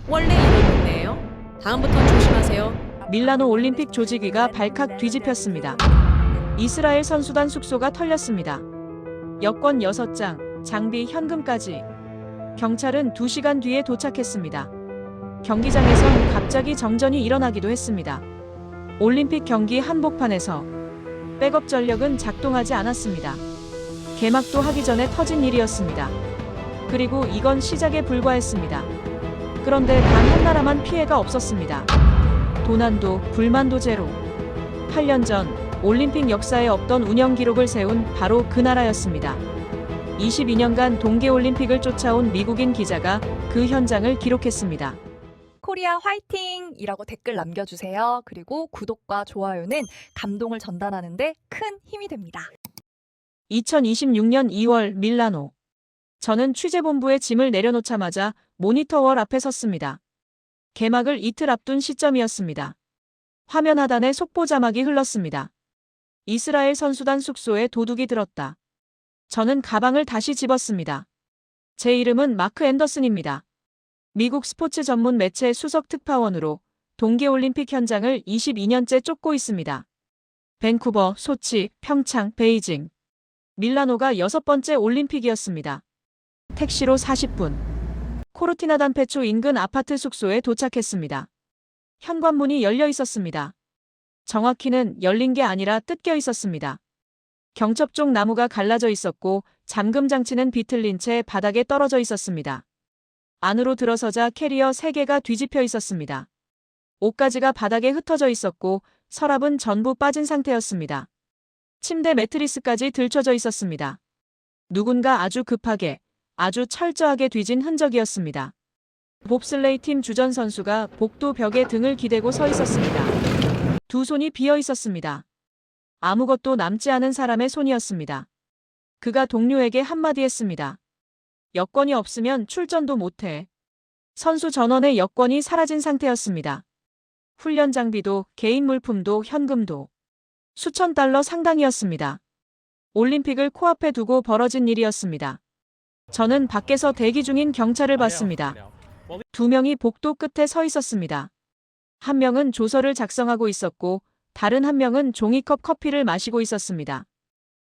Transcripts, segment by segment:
원래 이런 동네예요? 다음부턴 조심하세요. 밀라노 올림픽 조직위가 발칵 뒤집혔습니다. 이스라엘 선수단 숙소가 털렸습니다. 여권 6장, 장비, 현금까지. 경찰은 2시간 뒤에 도착했습니다. 경기장에선 갑자기 정전이 일어나기도 했습니다. 올림픽 경기 한복판에서 백업 전력은 작동하지 않았습니다. 개막도 하기 전에 터진 일이었습니다. 그리고 이건 시작에 불과했습니다. 그런데 단 한 나라만 피해가 없었습니다. 도난도, 불만도 제로. 8년 전 올림픽 역사에 없던 운영 기록을 세운 바로 그 나라였습니다. 22년간 동계올림픽을 쫓아온 미국인 기자가 그 현장을 기록했습니다. 코리아 화이팅이라고 댓글 남겨주세요. 그리고 구독과 좋아요는 감동을 전달하는데 큰 힘이 됩니다. 2026년 2월 밀라노. 저는 취재본부에 짐을 내려놓자마자 모니터월 앞에 섰습니다. 개막을 이틀 앞둔 시점이었습니다. 화면 하단에 속보 자막이 흘렀습니다. 이스라엘 선수단 숙소에 도둑이 들었다. 저는 가방을 다시 집었습니다. 제 이름은 마크 앤더슨입니다. 미국 스포츠 전문 매체 수석 특파원으로 동계올림픽 현장을 22년째 쫓고 있습니다. 밴쿠버, 소치, 평창, 베이징. 밀라노가 6번째 올림픽이었습니다. 택시로 40분. 코르티나 단페초 인근 아파트 숙소에 도착했습니다. 현관문이 열려 있었습니다. 정확히는 열린 게 아니라 뜯겨 있었습니다. 경첩 쪽 나무가 갈라져 있었고 잠금 장치는 비틀린 채 바닥에 떨어져 있었습니다. 안으로 들어서자 캐리어 3개가 뒤집혀 있었습니다. 옷가지가 바닥에 흩어져 있었고 서랍은 전부 빠진 상태였습니다. 침대 매트리스까지 들춰져 있었습니다. 누군가 아주 급하게, 아주 철저하게 뒤진 흔적이었습니다. 봅슬레이 팀 주전 선수가 복도 벽에 등을 기대고 서 있었습니다. 두 손이 비어 있었습니다. 아무것도 남지 않은 사람의 손이었습니다. 그가 동료에게 한마디 했습니다. 여권이 없으면 출전도 못해. 선수 전원의 여권이 사라진 상태였습니다. 훈련 장비도 개인 물품도 현금도 수천 달러 상당이었습니다. 올림픽을 코앞에 두고 벌어진 일이었습니다. 저는 밖에서 대기 중인 경찰을 봤습니다. 2명이 복도 끝에 서 있었습니다. 한 명은 조서를 작성하고 있었고 다른 한 명은 종이컵 커피를 마시고 있었습니다.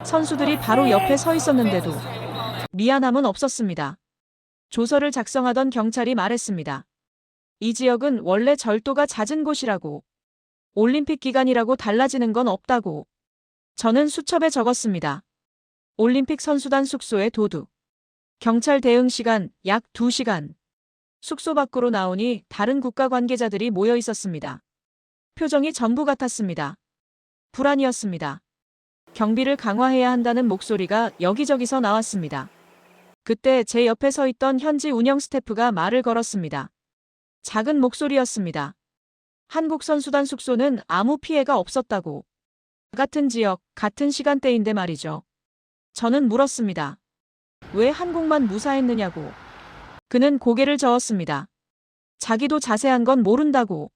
선수들이 바로 옆에 서 있었는데도 미안함은 없었습니다. 조서를 작성하던 경찰이 말했습니다. 이 지역은 원래 절도가 잦은 곳이라고. 올림픽 기간이라고 달라지는 건 없다고. 저는 수첩에 적었습니다. 올림픽 선수단 숙소에 도둑. 경찰 대응 시간 약 2시간. 숙소 밖으로 나오니 다른 국가 관계자들이 모여 있었습니다. 표정이 전부 같았습니다. 불안이었습니다. 경비를 강화해야 한다는 목소리가 여기저기서 나왔습니다. 그때 제 옆에 서 있던 현지 운영 스태프가 말을 걸었습니다. 작은 목소리였습니다. 한국 선수단 숙소는 아무 피해가 없었다고. 같은 지역, 같은 시간대인데 말이죠. 저는 물었습니다. 왜 한국만 무사했느냐고. 그는 고개를 저었습니다. 자기도 자세한 건 모른다고.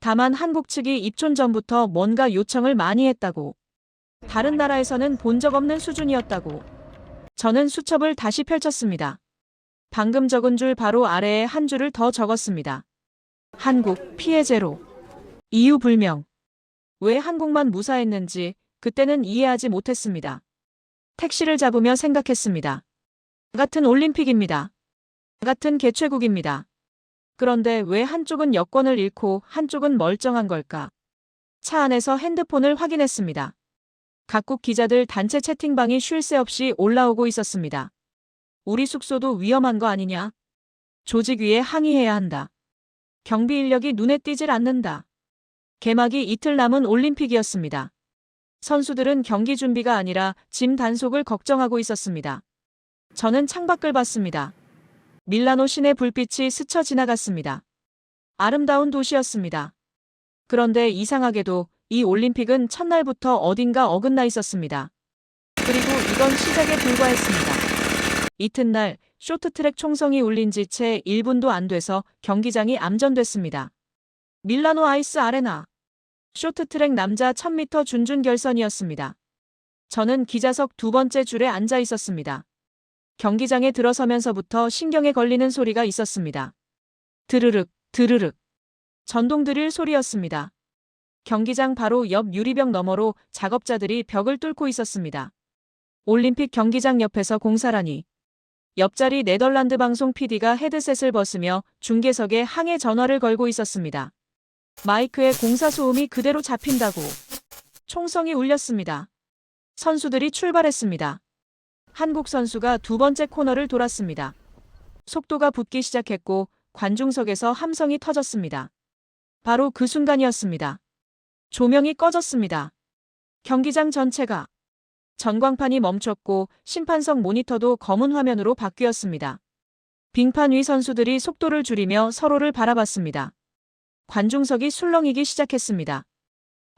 다만 한국 측이 입촌 전부터 뭔가 요청을 많이 했다고. 다른 나라에서는 본 적 없는 수준이었다고. 저는 수첩을 다시 펼쳤습니다. 방금 적은 줄 바로 아래에 한 줄을 더 적었습니다. 한국, 피해 제로. 이유 불명. 왜 한국만 무사했는지 그때는 이해하지 못했습니다. 택시를 잡으며 생각했습니다. 같은 올림픽입니다. 같은 개최국입니다. 그런데 왜 한쪽은 여권을 잃고 한쪽은 멀쩡한 걸까? 차 안에서 핸드폰을 확인했습니다. 각국 기자들 단체 채팅방이 쉴 새 없이 올라오고 있었습니다. 우리 숙소도 위험한 거 아니냐? 조직위에 항의해야 한다. 경비 인력이 눈에 띄질 않는다. 개막이 이틀 남은 올림픽이었습니다. 선수들은 경기 준비가 아니라 짐 단속을 걱정하고 있었습니다. 저는 창밖을 봤습니다. 밀라노 시내 불빛이 스쳐 지나갔습니다. 아름다운 도시였습니다. 그런데 이상하게도 이 올림픽은 첫날부터 어딘가 어긋나 있었습니다. 그리고 이건 시작에 불과했습니다. 이튿날 쇼트트랙 총성이 울린 지 채 1분도 안 돼서 경기장이 암전됐습니다. 밀라노 아이스 아레나. 쇼트트랙 남자 1000m 준준 결선이었습니다. 저는 기자석 2번째 줄에 앉아 있었습니다. 경기장에 들어서면서부터 신경에 걸리는 소리가 있었습니다. 드르륵, 드르륵. 전동 드릴 소리였습니다. 경기장 바로 옆 유리벽 너머로 작업자들이 벽을 뚫고 있었습니다. 올림픽 경기장 옆에서 공사라니. 옆자리 네덜란드 방송 PD가 헤드셋을 벗으며 중계석에 항해 전화를 걸고 있었습니다. 마이크에 공사 소음이 그대로 잡힌다고. 총성이 울렸습니다. 선수들이 출발했습니다. 한국 선수가 두 번째 코너를 돌았습니다. 속도가 붙기 시작했고 관중석에서 함성이 터졌습니다. 바로 그 순간이었습니다. 조명이 꺼졌습니다. 경기장 전체가 전광판이 멈췄고 심판석 모니터도 검은 화면으로 바뀌었습니다. 빙판 위 선수들이 속도를 줄이며 서로를 바라봤습니다. 관중석이 술렁이기 시작했습니다.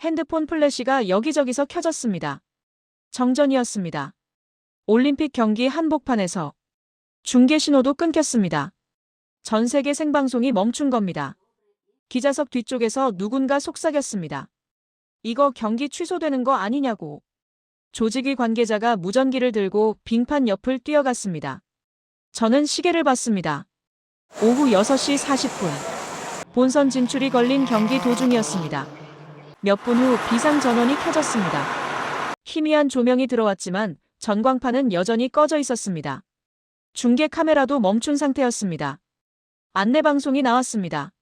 핸드폰 플래시가 여기저기서 켜졌습니다. 정전이었습니다. 올림픽 경기 한복판에서 중계 신호도 끊겼습니다. 전 세계 생방송이 멈춘 겁니다. 기자석 뒤쪽에서 누군가 속삭였습니다. 이거 경기 취소되는 거 아니냐고. 조직위 관계자가 무전기를 들고 빙판 옆을 뛰어갔습니다. 저는 시계를 봤습니다. 오후 6시 40분. 본선 진출이 걸린 경기 도중이었습니다. 몇 분 후 비상전원이 켜졌습니다. 희미한 조명이 들어왔지만 전광판은 여전히 꺼져 있었습니다. 중계 카메라도 멈춘 상태였습니다. 안내방송이 나왔습니다.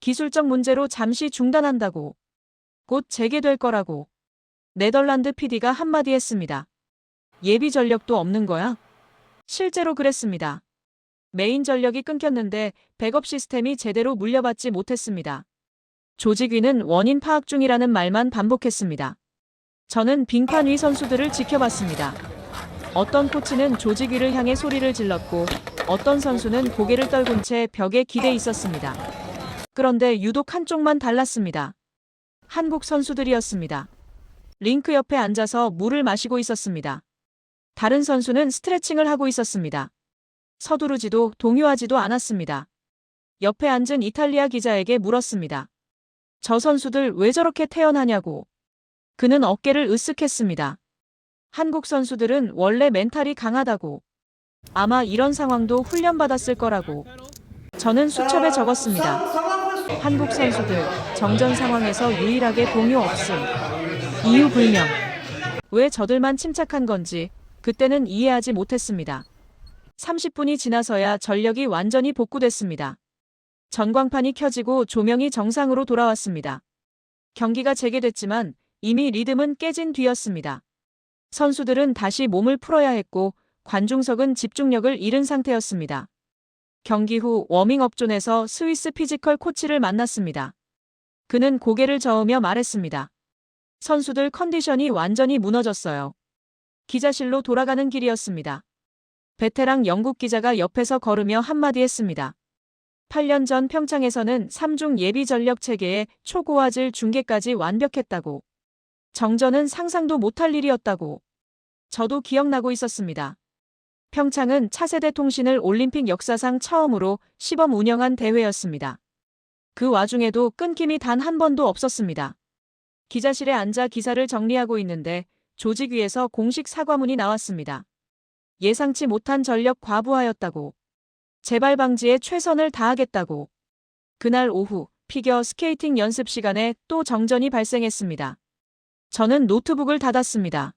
기술적 문제로 잠시 중단한다고. 곧 재개될 거라고. 네덜란드 PD가 한마디 했습니다. 예비 전력도 없는 거야? 실제로 그랬습니다. 메인 전력이 끊겼는데 백업 시스템이 제대로 물려받지 못했습니다. 조직위는 원인 파악 중이라는 말만 반복했습니다. 저는 빙판 위 선수들을 지켜봤습니다. 어떤 코치는 조직위를 향해 소리를 질렀고 어떤 선수는 고개를 떨군 채 벽에 기대 있었습니다. 그런데 유독 한쪽만 달랐습니다. 한국 선수들이었습니다. 링크 옆에 앉아서 물을 마시고 있었습니다. 다른 선수는 스트레칭을 하고 있었습니다. 서두르지도 동요하지도 않았습니다. 옆에 앉은 이탈리아 기자에게 물었습니다. 저 선수들 왜 저렇게 태연하냐고. 그는 어깨를 으쓱했습니다. 한국 선수들은 원래 멘탈이 강하다고. 아마 이런 상황도 훈련받았을 거라고. 저는 수첩에 적었습니다. 한국 선수들 정전 상황에서 유일하게 동요 없음. 이유 불명. 왜 저들만 침착한 건지 그때는 이해하지 못했습니다. 30분이 지나서야 전력이 완전히 복구됐습니다. 전광판이 켜지고 조명이 정상으로 돌아왔습니다. 경기가 재개됐지만 이미 리듬은 깨진 뒤였습니다. 선수들은 다시 몸을 풀어야 했고 관중석은 집중력을 잃은 상태였습니다. 경기 후 워밍업 존에서 스위스 피지컬 코치를 만났습니다. 그는 고개를 저으며 말했습니다. 선수들 컨디션이 완전히 무너졌어요. 기자실로 돌아가는 길이었습니다. 베테랑 영국 기자가 옆에서 걸으며 한마디 했습니다. 8년 전 평창에서는 3중 예비 전력 체계에 초고화질 중계까지 완벽했다고. 정전은 상상도 못할 일이었다고. 저도 기억나고 있었습니다. 평창은 차세대 통신을 올림픽 역사상 처음으로 시범 운영한 대회였습니다. 그 와중에도 끊김이 단 한 번도 없었습니다. 기자실에 앉아 기사를 정리하고 있는데 조직위에서 공식 사과문이 나왔습니다. 예상치 못한 전력 과부하였다고. 재발 방지에 최선을 다하겠다고. 그날 오후 피겨 스케이팅 연습 시간에 또 정전이 발생했습니다. 저는 노트북을 닫았습니다.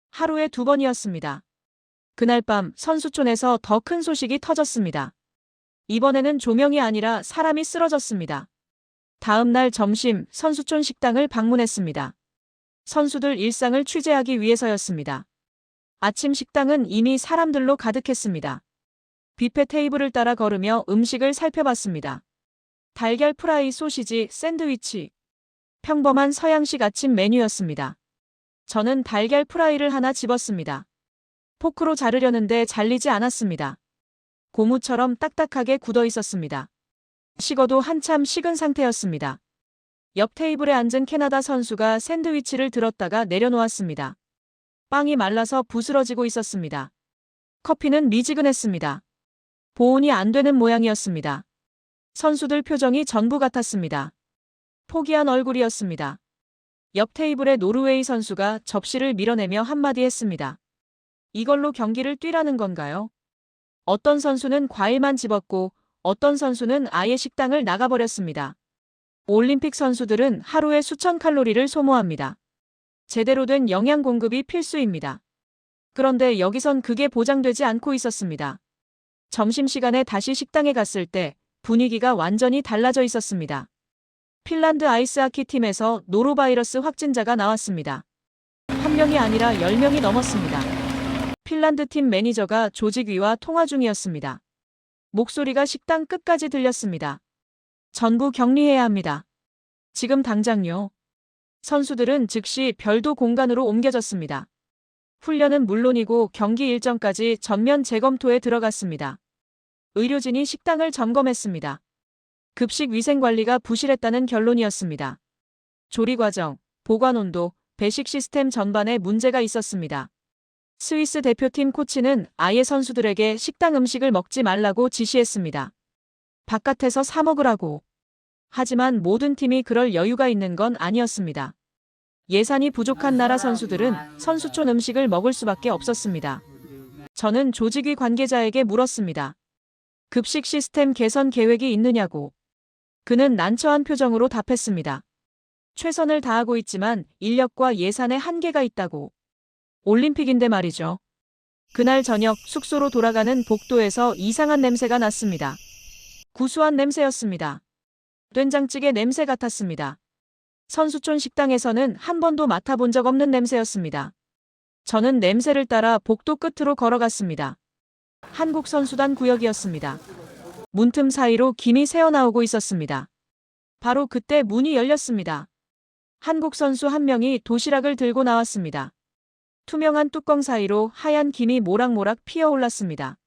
하루에 2번이었습니다. 그날 밤 선수촌에서 더 큰 소식이 터졌습니다. 이번에는 조명이 아니라 사람이 쓰러졌습니다. 다음 날 점심 선수촌 식당을 방문했습니다. 선수들 일상을 취재하기 위해서였습니다. 아침 식당은 이미 사람들로 가득했습니다. 뷔페 테이블을 따라 걸으며 음식을 살펴봤습니다. 달걀 프라이, 소시지, 샌드위치. 평범한 서양식 아침 메뉴였습니다. 저는 달걀 프라이를 하나 집었습니다. 포크로 자르려는데 잘리지 않았습니다. 고무처럼 딱딱하게 굳어 있었습니다. 식어도 한참 식은 상태였습니다. 옆 테이블에 앉은 캐나다 선수가 샌드위치를 들었다가 내려놓았습니다. 빵이 말라서 부스러지고 있었습니다. 커피는 미지근했습니다. 보온이 안 되는 모양이었습니다. 선수들 표정이 전부 같았습니다. 포기한 얼굴이었습니다. 옆 테이블의 노르웨이 선수가 접시를 밀어내며 한마디 했습니다. 이걸로 경기를 뛰라는 건가요? 어떤 선수는 과일만 집었고 어떤 선수는 아예 식당을 나가버렸습니다. 올림픽 선수들은 하루에 수천 칼로리를 소모합니다. 제대로 된 영양 공급이 필수입니다. 그런데 여기선 그게 보장되지 않고 있었습니다. 점심시간에 다시 식당에 갔을 때 분위기가 완전히 달라져 있었습니다. 핀란드 아이스하키 팀에서 노로바이러스 확진자가 나왔습니다. 한 명이 아니라 10명이 넘었습니다. 핀란드 팀 매니저가 조직위와 통화 중이었습니다. 목소리가 식당 끝까지 들렸습니다. 전부 격리해야 합니다. 지금 당장요. 선수들은 즉시 별도 공간으로 옮겨졌습니다. 훈련은 물론이고 경기 일정까지 전면 재검토에 들어갔습니다. 의료진이 식당을 점검했습니다. 급식 위생 관리가 부실했다는 결론이었습니다. 조리 과정, 보관 온도, 배식 시스템 전반에 문제가 있었습니다. 스위스 대표팀 코치는 아예 선수들에게 식당 음식을 먹지 말라고 지시했습니다. 바깥에서 사 먹으라고. 하지만 모든 팀이 그럴 여유가 있는 건 아니었습니다. 예산이 부족한 나라 선수들은 선수촌 음식을 먹을 수밖에 없었습니다. 저는 조직위 관계자에게 물었습니다. 급식 시스템 개선 계획이 있느냐고. 그는 난처한 표정으로 답했습니다. 최선을 다하고 있지만 인력과 예산에 한계가 있다고. 올림픽인데 말이죠. 그날 저녁 숙소로 돌아가는 복도에서 이상한 냄새가 났습니다. 구수한 냄새였습니다. 된장찌개 냄새 같았습니다. 선수촌 식당에서는 한 번도 맡아본 적 없는 냄새였습니다. 저는 냄새를 따라 복도 끝으로 걸어갔습니다. 한국 선수단 구역이었습니다. 문틈 사이로 김이 새어나오고 있었습니다. 바로 그때 문이 열렸습니다. 한국 선수 한 명이 도시락을 들고 나왔습니다. 투명한 뚜껑 사이로 하얀 김이 모락모락 피어올랐습니다.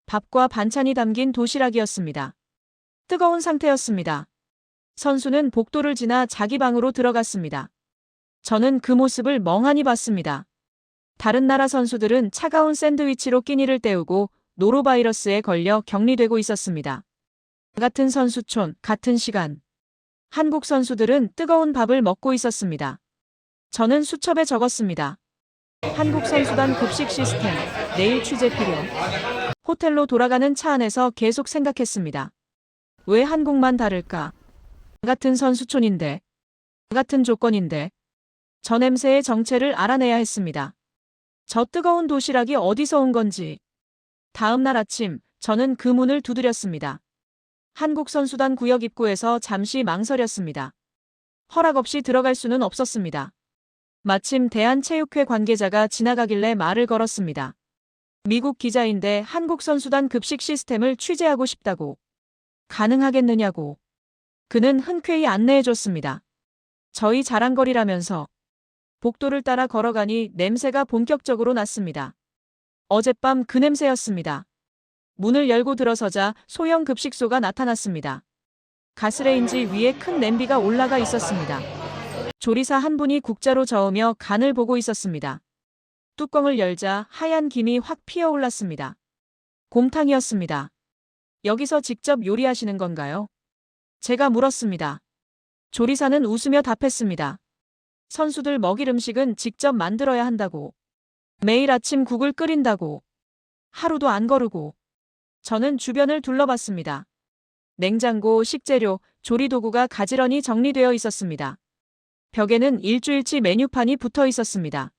밥과 반찬이 담긴 도시락이었습니다. 뜨거운 상태였습니다. 선수는 복도를 지나 자기 방으로 들어갔습니다. 저는 그 모습을 멍하니 봤습니다. 다른 나라 선수들은 차가운 샌드위치로 끼니를 때우고 노로바이러스에 걸려 격리되고 있었습니다. 같은 선수촌, 같은 시간. 한국 선수들은 뜨거운 밥을 먹고 있었습니다. 저는 수첩에 적었습니다. 한국 선수단 급식 시스템, 내일 취재 필요. 호텔로 돌아가는 차 안에서 계속 생각했습니다. 왜 한국만 다를까? 같은 선수촌인데, 같은 조건인데, 저 냄새의 정체를 알아내야 했습니다. 저 뜨거운 도시락이 어디서 온 건지. 다음 날 아침, 저는 그 문을 두드렸습니다. 한국 선수단 구역 입구에서 잠시 망설였습니다. 허락 없이 들어갈 수는 없었습니다. 마침 대한체육회 관계자가 지나가길래 말을 걸었습니다. 미국 기자인데 한국 선수단 급식 시스템을 취재하고 싶다고. 가능하겠느냐고. 그는 흔쾌히 안내해줬습니다. 저희 자랑거리라면서. 복도를 따라 걸어가니 냄새가 본격적으로 났습니다. 어젯밤 그 냄새였습니다. 문을 열고 들어서자 소형 급식소가 나타났습니다. 가스레인지 위에 큰 냄비가 올라가 있었습니다. 조리사 한 분이 국자로 저으며 간을 보고 있었습니다. 뚜껑을 열자 하얀 김이 확 피어올랐습니다. 곰탕이었습니다. 여기서 직접 요리하시는 건가요? 제가 물었습니다. 조리사는 웃으며 답했습니다. 선수들 먹일 음식은 직접 만들어야 한다고. 매일 아침 국을 끓인다고. 하루도 안 거르고. 저는 주변을 둘러봤습니다. 냉장고, 식재료, 조리도구가 가지런히 정리되어 있었습니다. 벽에는 일주일치 메뉴판이 붙어 있었습니다.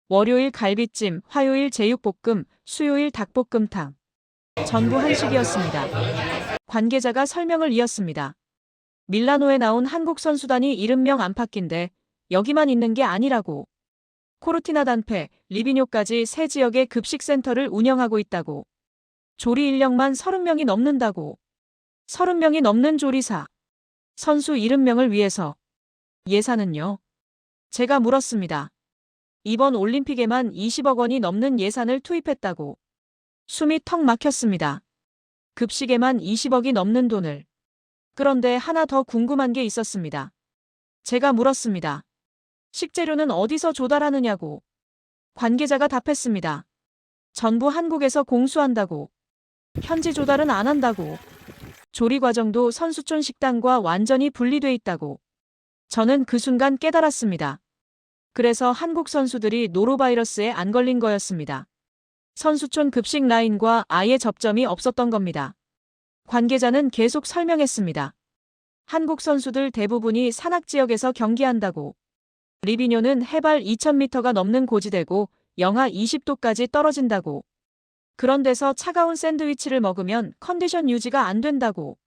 월요일 갈비찜, 화요일 제육볶음, 수요일 닭볶음탕. 전부 한식이었습니다. 관계자가 설명을 이었습니다. 밀라노에 나온 한국 선수단이 70명 안팎인데 여기만 있는 게 아니라고. 코르티나 단페, 리비뇨까지 세 지역의 급식센터를 운영하고 있다고. 조리 인력만 30명이 넘는다고. 30명이 넘는 조리사. 선수 70명을 위해서. 예산은요? 제가 물었습니다. 이번 올림픽에만 20억 원이 넘는 예산을 투입했다고. 숨이 턱 막혔습니다. 급식에만 20억이 넘는 돈을. 그런데 하나 더 궁금한 게 있었습니다. 제가 물었습니다. 식재료는 어디서 조달하느냐고. 관계자가 답했습니다. 전부 한국에서 공수한다고. 현지 조달은 안 한다고. 조리 과정도 선수촌 식당과 완전히 분리돼 있다고. 저는 그 순간 깨달았습니다. 그래서 한국 선수들이 노로바이러스에 안 걸린 거였습니다. 선수촌 급식 라인과 아예 접점이 없었던 겁니다. 관계자는 계속 설명했습니다. 한국 선수들 대부분이 산악 지역에서 경기한다고. 리비뇨는 해발 2000m가 넘는 고지대고 영하 20도까지 떨어진다고. 그런 데서 차가운 샌드위치를 먹으면 컨디션 유지가 안 된다고.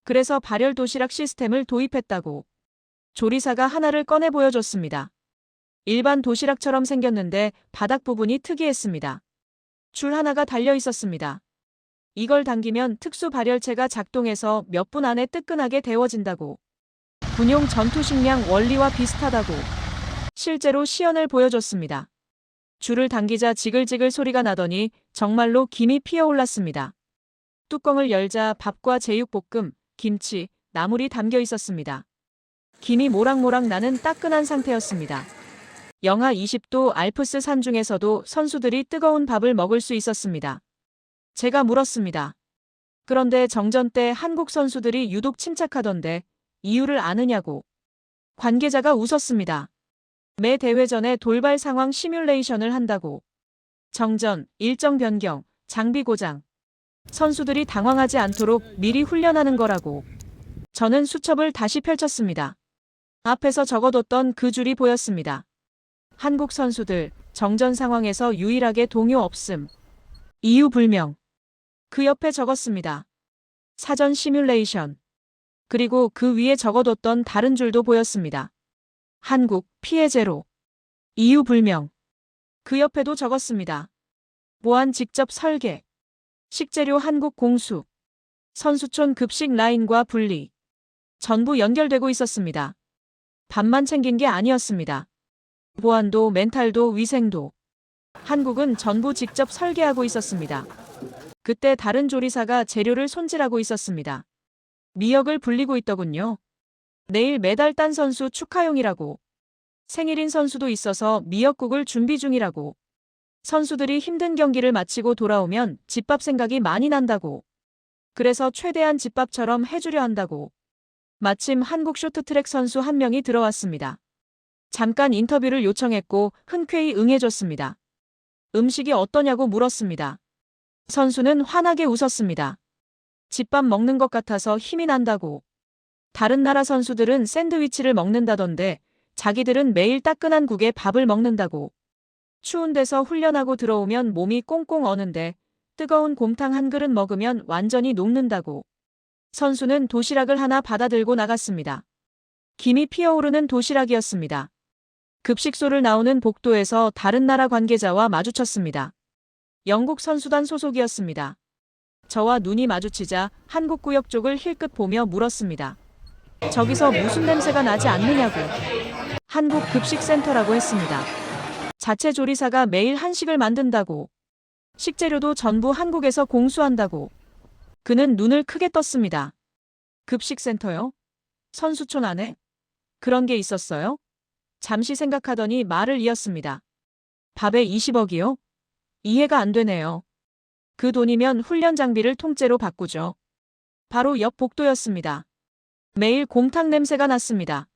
그래서 발열 도시락 시스템을 도입했다고. 조리사가 하나를 꺼내 보여줬습니다. 일반 도시락처럼 생겼는데 바닥 부분이 특이했습니다. 줄 하나가 달려 있었습니다. 이걸 당기면 특수 발열체가 작동해서 몇 분 안에 뜨끈하게 데워진다고. 군용 전투식량 원리와 비슷하다고. 실제로 시연을 보여줬습니다. 줄을 당기자 지글지글 소리가 나더니 정말로 김이 피어올랐습니다. 뚜껑을 열자 밥과 제육볶음, 김치, 나물이 담겨 있었습니다. 김이 모락모락 나는 따끈한 상태였습니다. 영하 20도 알프스 산 중에서도 선수들이 뜨거운 밥을 먹을 수 있었습니다. 제가 물었습니다. 그런데 정전 때 한국 선수들이 유독 침착하던데 이유를 아느냐고. 관계자가 웃었습니다. 매 대회 전에 돌발 상황 시뮬레이션을 한다고. 정전, 일정 변경, 장비 고장. 선수들이 당황하지 않도록 미리 훈련하는 거라고. 저는 수첩을 다시 펼쳤습니다. 앞에서 적어뒀던 그 줄이 보였습니다. 한국 선수들, 정전 상황에서 유일하게 동요 없음. 이유 불명. 그 옆에 적었습니다. 사전 시뮬레이션. 그리고 그 위에 적어뒀던 다른 줄도 보였습니다. 한국, 피해 제로. 이유 불명. 그 옆에도 적었습니다. 보안 직접 설계. 식재료 한국 공수. 선수촌 급식 라인과 분리. 전부 연결되고 있었습니다. 밥만 챙긴 게 아니었습니다. 보안도 멘탈도 위생도. 한국은 전부 직접 설계하고 있었습니다. 그때 다른 조리사가 재료를 손질하고 있었습니다. 미역을 불리고 있더군요. 내일 메달 딴 선수 축하용이라고. 생일인 선수도 있어서 미역국을 준비 중이라고. 선수들이 힘든 경기를 마치고 돌아오면 집밥 생각이 많이 난다고. 그래서 최대한 집밥처럼 해주려 한다고. 마침 한국 쇼트트랙 선수 한 명이 들어왔습니다. 잠깐 인터뷰를 요청했고 흔쾌히 응해줬습니다. 음식이 어떠냐고 물었습니다. 선수는 환하게 웃었습니다. 집밥 먹는 것 같아서 힘이 난다고. 다른 나라 선수들은 샌드위치를 먹는다던데 자기들은 매일 따끈한 국에 밥을 먹는다고. 추운 데서 훈련하고 들어오면 몸이 꽁꽁 어는데 뜨거운 곰탕 한 그릇 먹으면 완전히 녹는다고. 선수는 도시락을 하나 받아들고 나갔습니다. 김이 피어오르는 도시락이었습니다. 급식소를 나오는 복도에서 다른 나라 관계자와 마주쳤습니다. 영국 선수단 소속이었습니다. 저와 눈이 마주치자 한국 구역 쪽을 힐끗 보며 물었습니다. 저기서 무슨 냄새가 나지 않느냐고. 한국 급식센터라고 했습니다. 자체 조리사가 매일 한식을 만든다고. 식재료도 전부 한국에서 공수한다고. 그는 눈을 크게 떴습니다. 급식센터요? 선수촌 안에? 그런 게 있었어요? 잠시 생각하더니 말을 이었습니다. 밥에 20억이요? 이해가 안 되네요. 그 돈이면 훈련 장비를 통째로 바꾸죠. 바로 옆 복도였습니다. 매일 곰탕 냄새가 났습니다.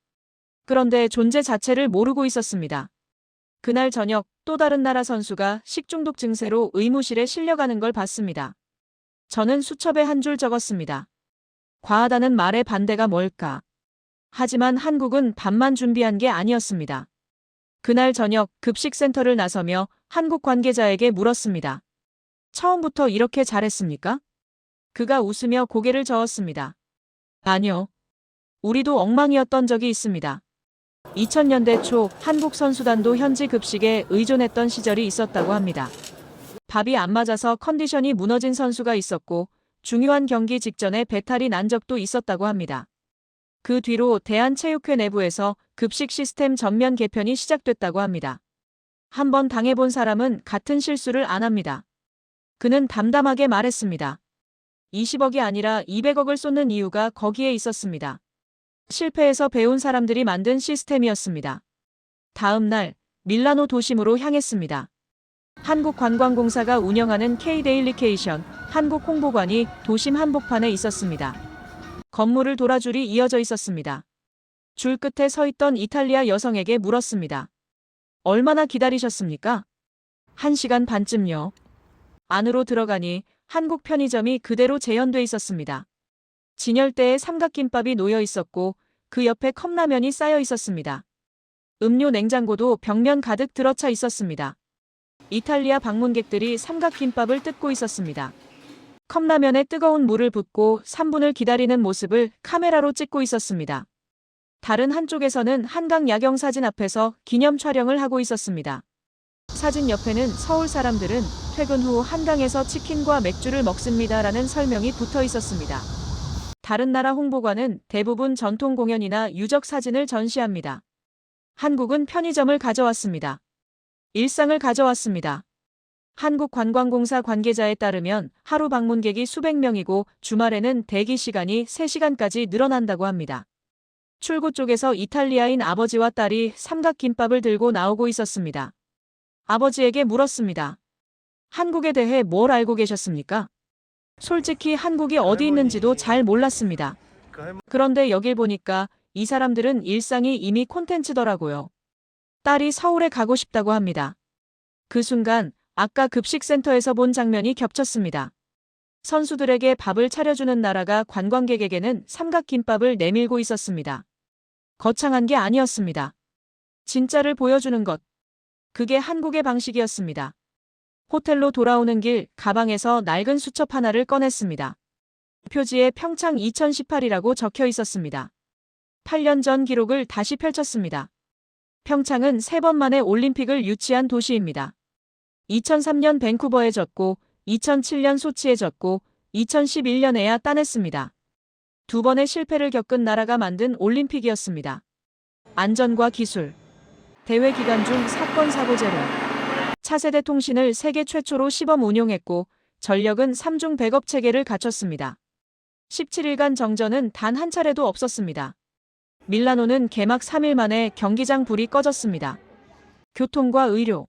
그런데 존재 자체를 모르고 있었습니다. 그날 저녁 또 다른 나라 선수가 식중독 증세로 의무실에 실려가는 걸 봤습니다. 저는 수첩에 한 줄 적었습니다. 과하다는 말의 반대가 뭘까? 하지만 한국은 밥만 준비한 게 아니었습니다. 그날 저녁 급식센터를 나서며 한국 관계자에게 물었습니다. 처음부터 이렇게 잘했습니까? 그가 웃으며 고개를 저었습니다. 아니요. 우리도 엉망이었던 적이 있습니다. 2000년대 초 한국 선수단도 현지 급식에 의존했던 시절이 있었다고 합니다. 밥이 안 맞아서 컨디션이 무너진 선수가 있었고 중요한 경기 직전에 배탈이 난 적도 있었다고 합니다. 그 뒤로 대한체육회 내부에서 급식 시스템 전면 개편이 시작됐다고 합니다. 한번 당해본 사람은 같은 실수를 안 합니다. 그는 담담하게 말했습니다. 20억이 아니라 200억을 쏟는 이유가 거기에 있었습니다. 실패해서 배운 사람들이 만든 시스템이었습니다. 다음 날 밀라노 도심으로 향했습니다. 한국관광공사가 운영하는 K-데일리케이션 한국 홍보관이 도심 한복판에 있었습니다. 건물을 돌아 줄이 이어져 있었습니다. 줄 끝에 서 있던 이탈리아 여성에게 물었습니다. 얼마나 기다리셨습니까? 1시간 반쯤요. 안으로 들어가니 한국 편의점이 그대로 재현돼 있었습니다. 진열대에 삼각김밥이 놓여 있었고 그 옆에 컵라면이 쌓여 있었습니다. 음료 냉장고도 벽면 가득 들어차 있었습니다. 이탈리아 방문객들이 삼각김밥을 뜯고 있었습니다. 컵라면에 뜨거운 물을 붓고 3분을 기다리는 모습을 카메라로 찍고 있었습니다. 다른 한쪽에서는 한강 야경 사진 앞에서 기념 촬영을 하고 있었습니다. 사진 옆에는 서울 사람들은 퇴근 후 한강에서 치킨과 맥주를 먹습니다라는 설명이 붙어 있었습니다. 다른 나라 홍보관은 대부분 전통 공연이나 유적 사진을 전시합니다. 한국은 편의점을 가져왔습니다. 일상을 가져왔습니다. 한국관광공사 관계자에 따르면 하루 방문객이 수백 명이고 주말에는 대기 시간이 3시간까지 늘어난다고 합니다. 출구 쪽에서 이탈리아인 아버지와 딸이 삼각김밥을 들고 나오고 있었습니다. 아버지에게 물었습니다. 한국에 대해 뭘 알고 계셨습니까? 솔직히 한국이 어디 있는지도 잘 몰랐습니다. 그런데 여길 보니까 이 사람들은 일상이 이미 콘텐츠더라고요. 딸이 서울에 가고 싶다고 합니다. 그 순간 아까 급식센터에서 본 장면이 겹쳤습니다. 선수들에게 밥을 차려주는 나라가 관광객에게는 삼각김밥을 내밀고 있었습니다. 거창한 게 아니었습니다. 진짜를 보여주는 것. 그게 한국의 방식이었습니다. 호텔로 돌아오는 길 가방에서 낡은 수첩 하나를 꺼냈습니다. 표지에 평창 2018이라고 적혀 있었습니다. 8년 전 기록을 다시 펼쳤습니다. 평창은 3번 만에 올림픽을 유치한 도시입니다. 2003년 밴쿠버에 졌고 2007년 소치에 졌고 2011년에야 따냈습니다. 2번의 실패를 겪은 나라가 만든 올림픽이었습니다. 안전과 기술. 대회 기간 중 사건 사고 제로. 차세대 통신을 세계 최초로 시범 운용했고 전력은 3중 백업 체계를 갖췄습니다. 17일간 정전은 단 한 차례도 없었습니다. 밀라노는 개막 3일 만에 경기장 불이 꺼졌습니다. 교통과 의료.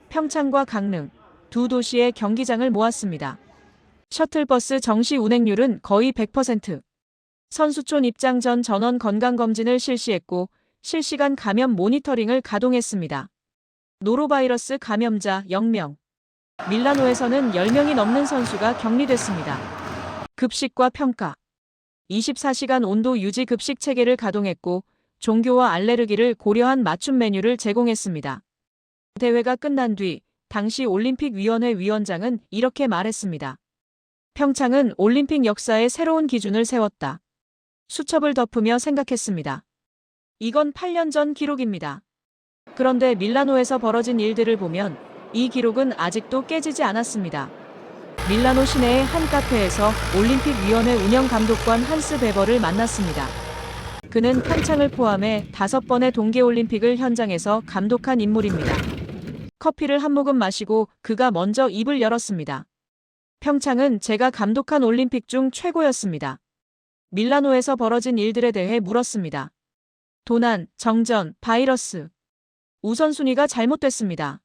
평창과 강릉, 두 도시의 경기장을 모았습니다. 셔틀버스 정시 운행률은 거의 100%. 선수촌 입장 전 전원 건강검진을 실시했고 실시간 감염 모니터링을 가동했습니다. 노로바이러스 감염자 0명. 밀라노에서는 10명이 넘는 선수가 격리됐습니다. 급식과 평가. 24시간 온도 유지 급식 체계를 가동했고 종교와 알레르기를 고려한 맞춤 메뉴를 제공했습니다. 대회가 끝난 뒤 당시 올림픽위원회 위원장은 이렇게 말했습니다. 평창은 올림픽 역사의 새로운 기준을 세웠다. 수첩을 덮으며 생각했습니다. 이건 8년 전 기록입니다. 그런데 밀라노에서 벌어진 일들을 보면 이 기록은 아직도 깨지지 않았습니다. 밀라노 시내의 한 카페에서 올림픽위원회 운영감독관 한스 베버를 만났습니다. 그는 평창을 포함해 5번의 동계올림픽을 현장에서 감독한 인물입니다. 커피를 한 모금 마시고 그가 먼저 입을 열었습니다. 평창은 제가 감독한 올림픽 중 최고였습니다. 밀라노에서 벌어진 일들에 대해 물었습니다. 도난, 정전, 바이러스. 우선순위가 잘못됐습니다.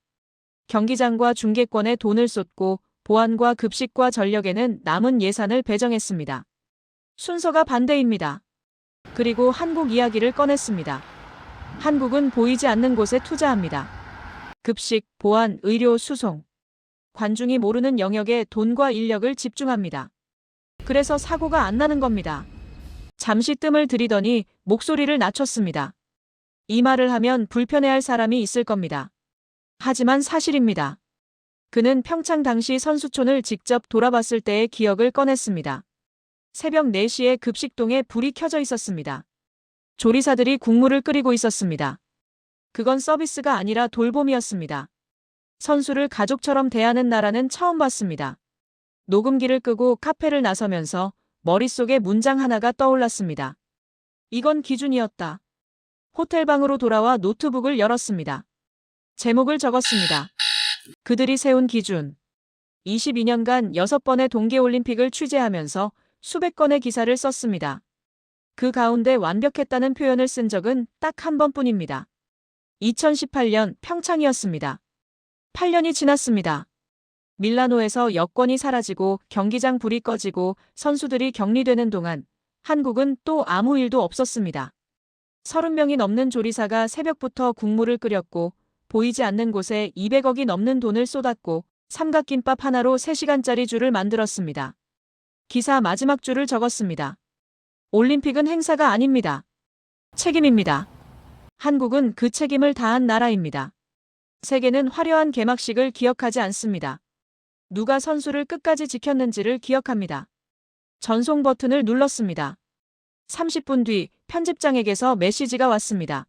경기장과 중계권에 돈을 쏟고 보안과 급식과 전력에는 남은 예산을 배정했습니다. 순서가 반대입니다. 그리고 한국 이야기를 꺼냈습니다. 한국은 보이지 않는 곳에 투자합니다. 급식, 보안, 의료, 수송. 관중이 모르는 영역에 돈과 인력을 집중합니다. 그래서 사고가 안 나는 겁니다. 잠시 뜸을 들이더니 목소리를 낮췄습니다. 이 말을 하면 불편해할 사람이 있을 겁니다. 하지만 사실입니다. 그는 평창 당시 선수촌을 직접 돌아봤을 때의 기억을 꺼냈습니다. 새벽 4시에 급식동에 불이 켜져 있었습니다. 조리사들이 국물을 끓이고 있었습니다. 그건 서비스가 아니라 돌봄이었습니다. 선수를 가족처럼 대하는 나라는 처음 봤습니다. 녹음기를 끄고 카페를 나서면서 머릿속에 문장 하나가 떠올랐습니다. 이건 기준이었다. 호텔방으로 돌아와 노트북을 열었습니다. 제목을 적었습니다. 그들이 세운 기준. 22년간 6번의 동계올림픽을 취재하면서 수백 건의 기사를 썼습니다. 그 가운데 완벽했다는 표현을 쓴 적은 딱 한 번뿐입니다. 2018년 평창이었습니다. 8년이 지났습니다. 밀라노에서 여권이 사라지고 경기장 불이 꺼지고 선수들이 격리되는 동안 한국은 또 아무 일도 없었습니다. 30명이 넘는 조리사가 새벽부터 국물을 끓였고 보이지 않는 곳에 200억이 넘는 돈을 쏟았고 삼각김밥 하나로 3시간짜리 줄을 만들었습니다. 기사 마지막 줄을 적었습니다. 올림픽은 행사가 아닙니다. 책임입니다. 한국은 그 책임을 다한 나라입니다. 세계는 화려한 개막식을 기억하지 않습니다. 누가 선수를 끝까지 지켰는지를 기억합니다. 전송 버튼을 눌렀습니다. 30분 뒤 편집장에게서 메시지가 왔습니다.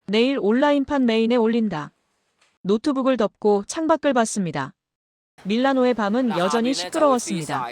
내일 온라인판 메인에 올린다. 노트북을 덮고 창밖을 봤습니다. 밀라노의 밤은 여전히 시끄러웠습니다.